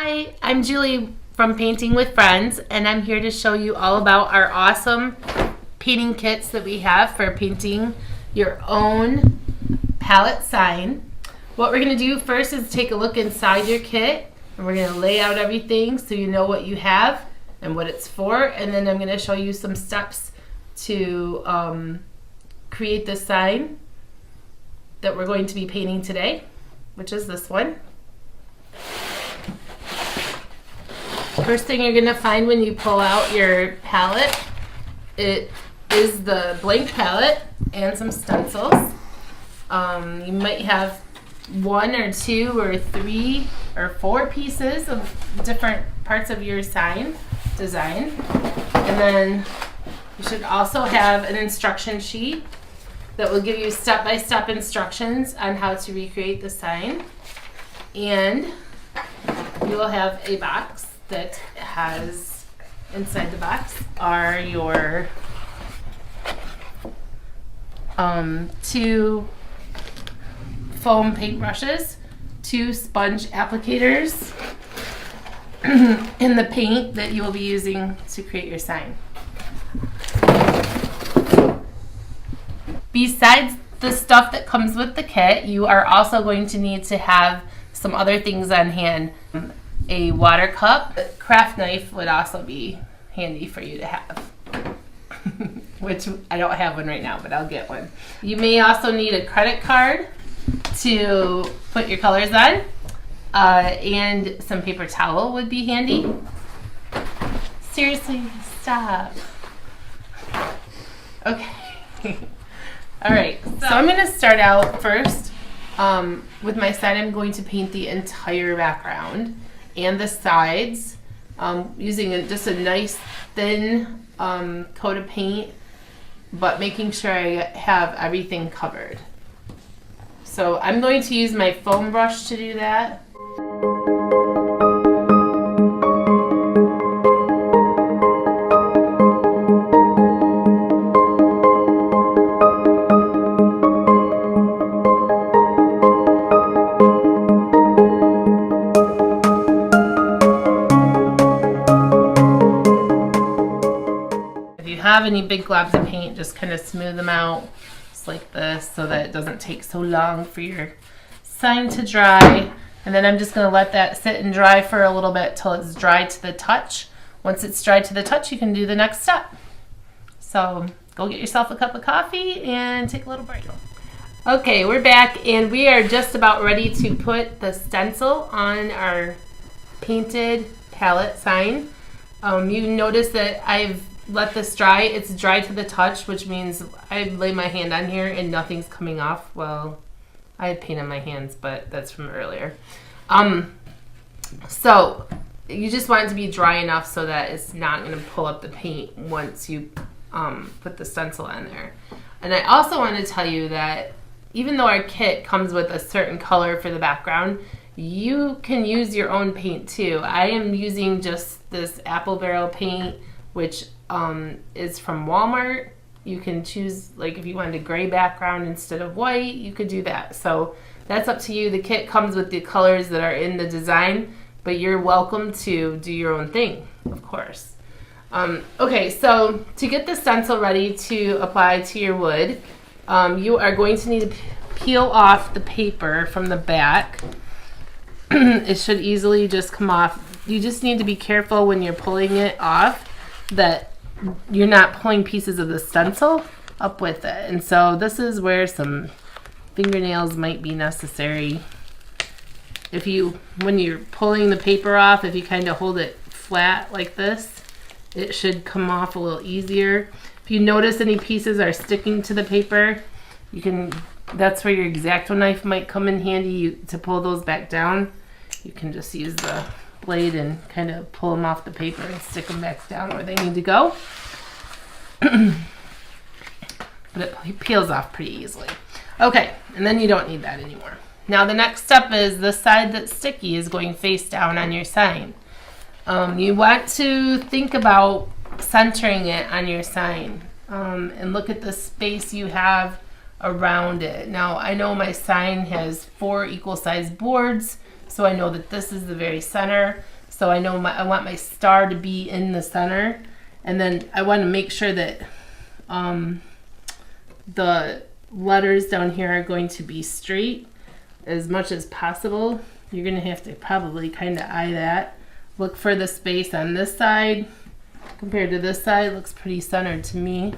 Hi, I'm Julie from Painting with Friends, and I'm here to show you all about our awesome painting kits that we have for painting your own palette sign. What we're going to do first is take a look inside your kit, and we're going to lay out everything so you know what you have and what it's for, and then I'm going to show you some steps to create the sign that we're going to be painting today, which is this one. First thing you're going to find when you pull out your palette, it is the blank palette and some stencils. You might have 1 or 2 or 3 or 4 pieces of different parts of your sign design. And then you should also have an instruction sheet that will give you step-by-step instructions on how to recreate the sign. And you will have a box that has, inside the box are your 2 foam paintbrushes, 2 sponge applicators, and the paint that you will be using to create your sign. Besides the stuff that comes with the kit, you are also going to need to have some other things on hand. A water cup, a craft knife would also be handy for you to have, which I don't have one right now, but I'll get one. You may also need a credit card to put your colors on, and some paper towel would be handy. Seriously, stop. Okay. All right, so I'm going to start out first with my sign. I'm going to paint the entire background and the sides using just a nice thin coat of paint, but making sure I have everything covered. So I'm going to use my foam brush to do that. Have any big globs of paint, just kind of smooth them out just like this so that it doesn't take so long for your sign to dry. And then I'm just going to let that sit and dry for a little bit till it's dry to the touch. Once it's dry to the touch, you can do the next step. So go get yourself a cup of coffee and take a little break. Okay, we're back and we are just about ready to put the stencil on our painted palette sign. You notice that I've let this dry. It's dry to the touch, which means I lay my hand on here and nothing's coming off. Well, I had paint on my hands, but that's from earlier. So you just want it to be dry enough so that it's not going to pull up the paint once you put the stencil on there. And I also want to tell you that even though our kit comes with a certain color for the background, you can use your own paint too. I am using just this apple barrel paint, which is from Walmart. You can choose, like, if you wanted a gray background instead of white, you could do that. So that's up to you. The kit comes with the colors that are in the design, but you're welcome to do your own thing, of course. Okay, so to get the stencil ready to apply to your wood, you are going to need to peel off the paper from the back. It should easily just come off. You just need to be careful when you're pulling it off that you're not pulling pieces of the stencil up with it. And so this is where some fingernails might be necessary. When you're pulling the paper off, if you kind of hold it flat like this, it should come off a little easier. If you notice any pieces are sticking to the paper, that's where your X-Acto knife might come in handy to pull those back down. You can just use the blade and kind of pull them off the paper and stick them back down where they need to go. But it peels off pretty easily. Okay, and then you don't need that anymore. Now the next step is the side that's sticky is going face down on your sign. You want to think about centering it on your sign and look at the space you have around it. Now I know my sign has 4 equal sized boards, so I know that this is the very center. So I know I want my star to be in the center, and then I want to make sure that the letters down here are going to be straight as much as possible. You're going to have to probably kind of eye that. Look for the space on this side compared to this side. Looks pretty centered to me.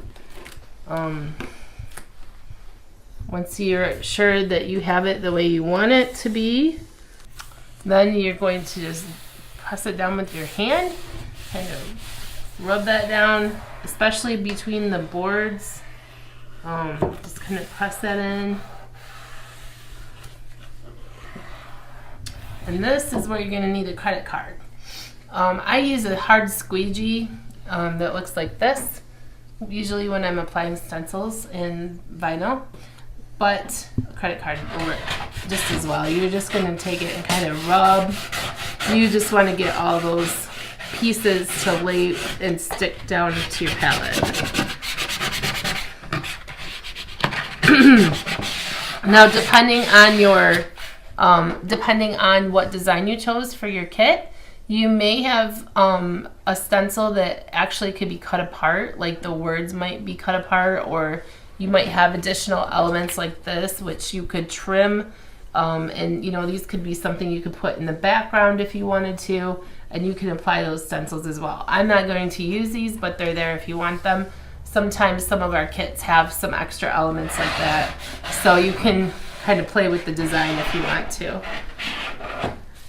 Once you're sure that you have it the way you want it to be, then you're going to just press it down with your hand, kind of rub that down, especially between the boards. Just kind of press that in. And this is where you're going to need a credit card. I use a hard squeegee that looks like this, usually when I'm applying stencils in vinyl, but a credit card will work just as well. You're just going to take it and kind of rub. You just want to get all those pieces to lay and stick down to your palette. Now, depending on what design you chose for your kit, you may have a stencil that actually could be cut apart, like the words might be cut apart, or you might have additional elements like this, which you could trim. And these could be something you could put in the background if you wanted to, and you can apply those stencils as well. I'm not going to use these, but they're there if you want them. Sometimes some of our kits have some extra elements like that, so you can kind of play with the design if you want to.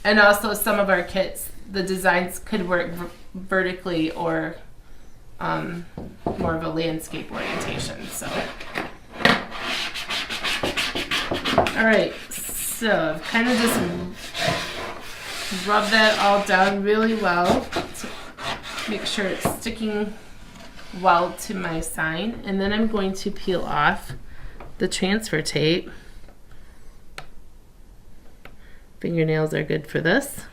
And also some of our kits, the designs could work vertically or more of a landscape orientation. So, all right, so I've kind of just rub that all down really well to make sure it's sticking well to my sign, and then I'm going to peel off the transfer tape. Fingernails are good for this.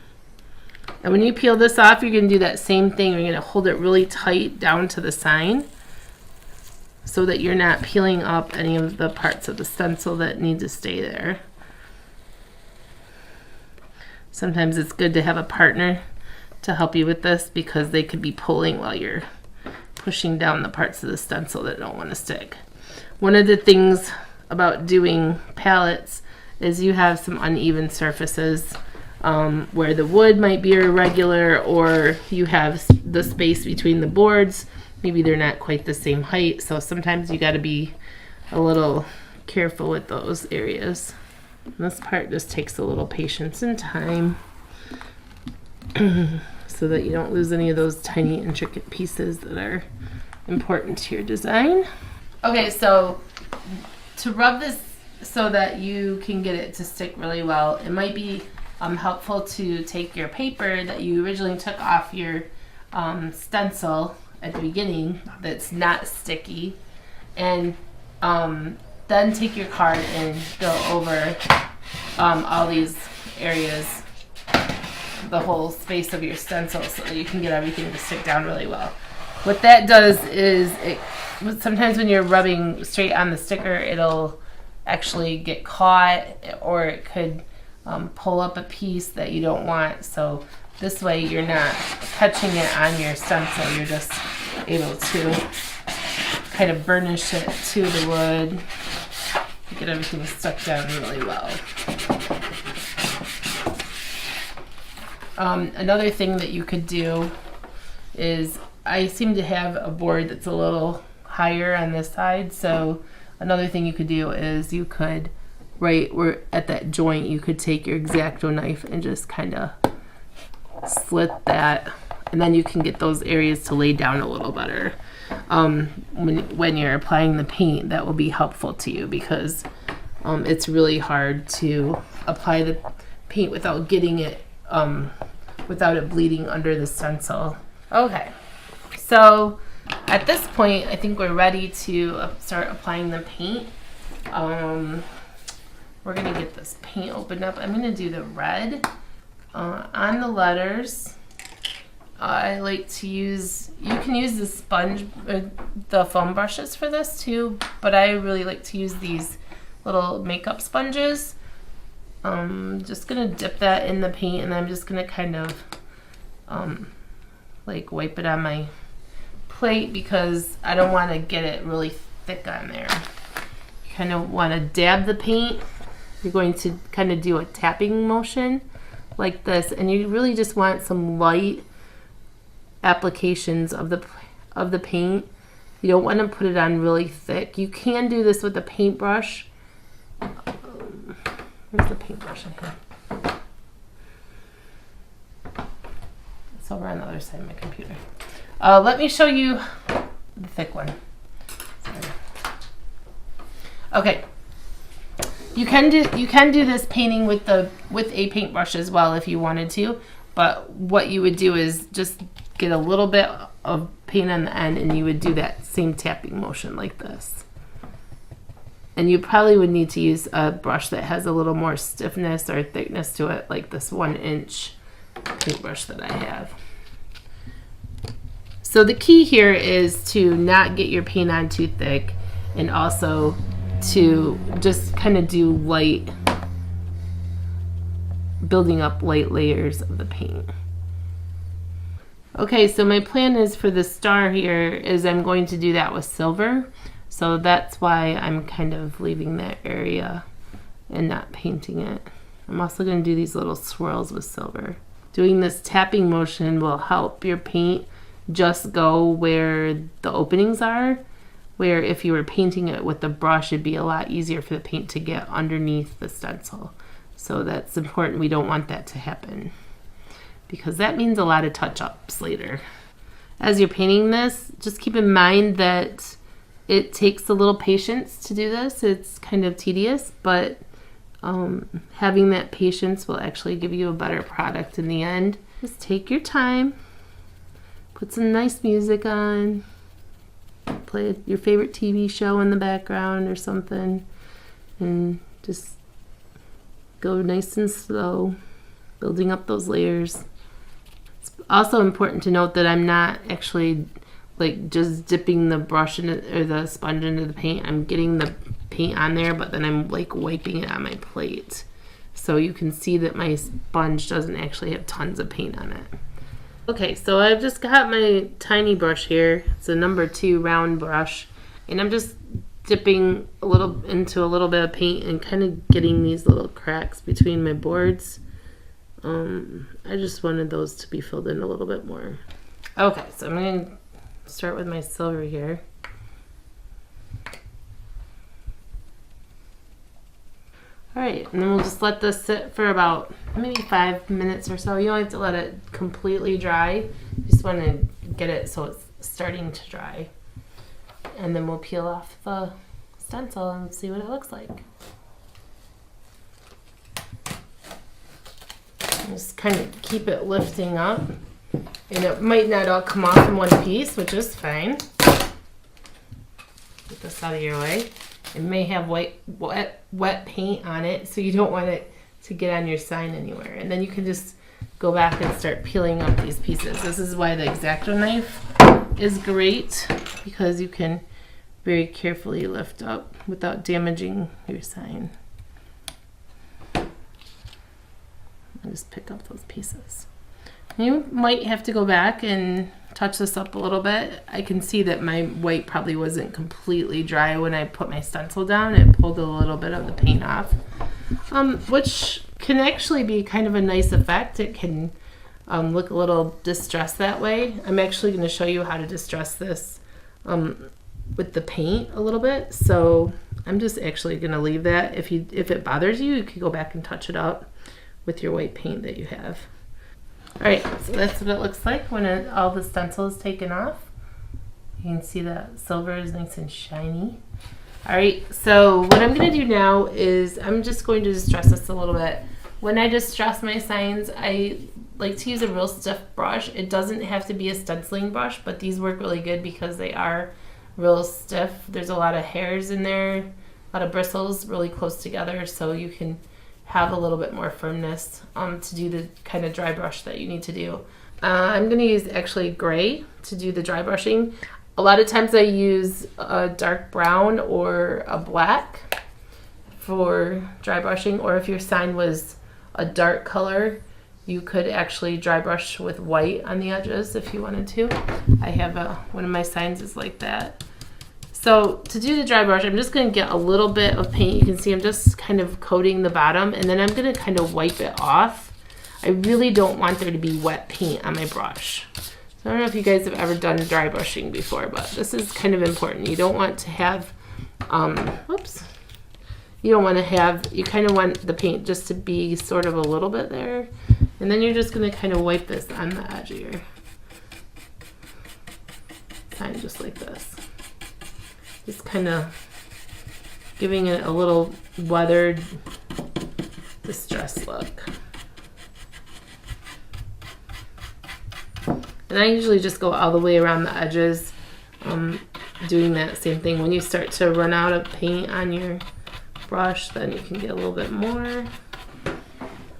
And when you peel this off, you're going to do that same thing. You're going to hold it really tight down to the sign so that you're not peeling up any of the parts of the stencil that need to stay there. Sometimes it's good to have a partner to help you with this because they could be pulling while you're pushing down the parts of the stencil that don't want to stick. One of the things about doing palettes is you have some uneven surfaces where the wood might be irregular, or you have the space between the boards. Maybe they're not quite the same height, so sometimes you got to be a little careful with those areas. This part just takes a little patience and time so that you don't lose any of those tiny intricate pieces that are important to your design. Okay, so to rub this so that you can get it to stick really well, it might be helpful to take your paper that you originally took off your stencil at the beginning that's not sticky, and then take your card and go over all these areas, the whole space of your stencil, so that you can get everything to stick down really well. What that does is sometimes when you're rubbing straight on the sticker, it'll actually get caught, or it could pull up a piece that you don't want. So this way you're not catching it on your stencil, you're just able to kind of burnish it to the wood, get everything stuck down really well. Another thing that you could do is, I seem to have a board that's a little higher on this side, so another thing you could do is you could, right where at that joint, you could take your X-Acto knife and just kind of slit that, and then you can get those areas to lay down a little better. When you're applying the paint, that will be helpful to you, because it's really hard to apply the paint without getting it, without it bleeding under the stencil. Okay, so at this point, I think we're ready to start applying the paint. We're gonna get this paint opened up. I'm gonna do the red on the letters. I like to use, you can use the sponge, the foam brushes for this too, but I really like to use these little makeup sponges. Just gonna dip that in the paint, and I'm just gonna kind of like wipe it on my plate because I don't want to get it really thick on there. You kind of want to dab the paint. You're going to kind of do a tapping motion like this, and you really just want some light applications of the paint. You don't want to put it on really thick. You can do this with a paintbrush. Where's the paintbrush in here? It's over on the other side of my computer. Let me show you the thick one. Sorry. Okay. You can do this painting with a paintbrush as well if you wanted to, but what you would do is just get a little bit of paint on the end and you would do that same tapping motion like this. And you probably would need to use a brush that has a little more stiffness or thickness to it, like this 1-inch paintbrush that I have. So the key here is to not get your paint on too thick, and also to just kind of do light, building up light layers of the paint. Okay, so my plan is for the star here is I'm going to do that with silver. So that's why I'm kind of leaving that area and not painting it. I'm also going to do these little swirls with silver. Doing this tapping motion will help your paint just go where the openings are, where if you were painting it with the brush, it'd be a lot easier for the paint to get underneath the stencil. So that's important. We don't want that to happen, because that means a lot of touch-ups later. As you're painting this, just keep in mind that it takes a little patience to do this. It's kind of tedious, but having that patience will actually give you a better product in the end. Just take your time, put some nice music on, play your favorite TV show in the background or something, and just go nice and slow, building up those layers. It's also important to note that I'm not actually like just dipping the brush in it, or the sponge into the paint. I'm getting the paint on there, but then I'm like wiping it on my plate. So you can see that my sponge doesn't actually have tons of paint on it. Okay, so I've just got my tiny brush here. It's a number 2 round brush, and I'm just dipping into a little bit of paint and kind of getting these little cracks between my boards. I just wanted those to be filled in a little bit more. Okay, so I'm going to start with my silver here. Alright, and then we'll just let this sit for about maybe 5 minutes or so. You don't have to let it completely dry. You just want to get it so it's starting to dry. And then we'll peel off the stencil and see what it looks like. Just kind of keep it lifting up. And it might not all come off in one piece, which is fine. Get this out of your way. It may have wet paint on it, so you don't want it to get on your sign anywhere. And then you can just go back and start peeling up these pieces. This is why the X-Acto knife is great, because you can very carefully lift up without damaging your sign. And just pick up those pieces. You might have to go back and touch this up a little bit. I can see that my white probably wasn't completely dry when I put my stencil down. It pulled a little bit of the paint off, which can actually be kind of a nice effect. It can look a little distressed that way. I'm actually going to show you how to distress this with the paint a little bit. So I'm just actually going to leave that. If it bothers you, you can go back and touch it up with your white paint that you have. Alright, so that's what it looks like when all the stencil is taken off. You can see that silver is nice and shiny. Alright, so what I'm going to do now is I'm just going to distress this a little bit. When I distress my signs, I like to use a real stiff brush. It doesn't have to be a stenciling brush, but these work really good because they are real stiff. There's a lot of hairs in there, a lot of bristles really close together, so you can have a little bit more firmness to do the kind of dry brush that you need to do. I'm going to use actually gray to do the dry brushing. A lot of times I use a dark brown or a black for dry brushing, or if your sign was a dark color, You could actually dry brush with white on the edges if you wanted to. I have one of my signs is like that. So to do the dry brush, I'm just going to get a little bit of paint. You can see I'm just kind of coating the bottom, and then I'm going to kind of wipe it off. I really don't want there to be wet paint on my brush. So I don't know if you guys have ever done dry brushing before, but this is kind of important. You don't want to have, you kind of want the paint just to be sort of a little bit there. And then you're just going to kind of wipe this on the edge of your sign just like this. Just kind of giving it a little weathered, distressed look. And I usually just go all the way around the edges, doing that same thing. When you start to run out of paint on your brush, then you can get a little bit more.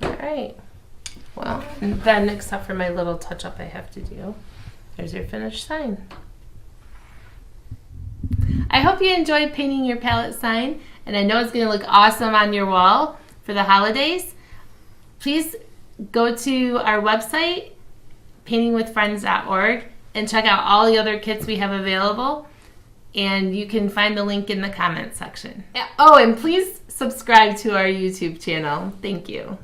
All right. Well, and then except for my little touch-up I have to do, there's your finished sign. I hope you enjoyed painting your pallet sign, and I know it's going to look awesome on your wall for the holidays. Please go to our website, paintingwithfriends.org, and check out all the other kits we have available, and you can find the link in the comments section. Oh, and please subscribe to our YouTube channel. Thank you.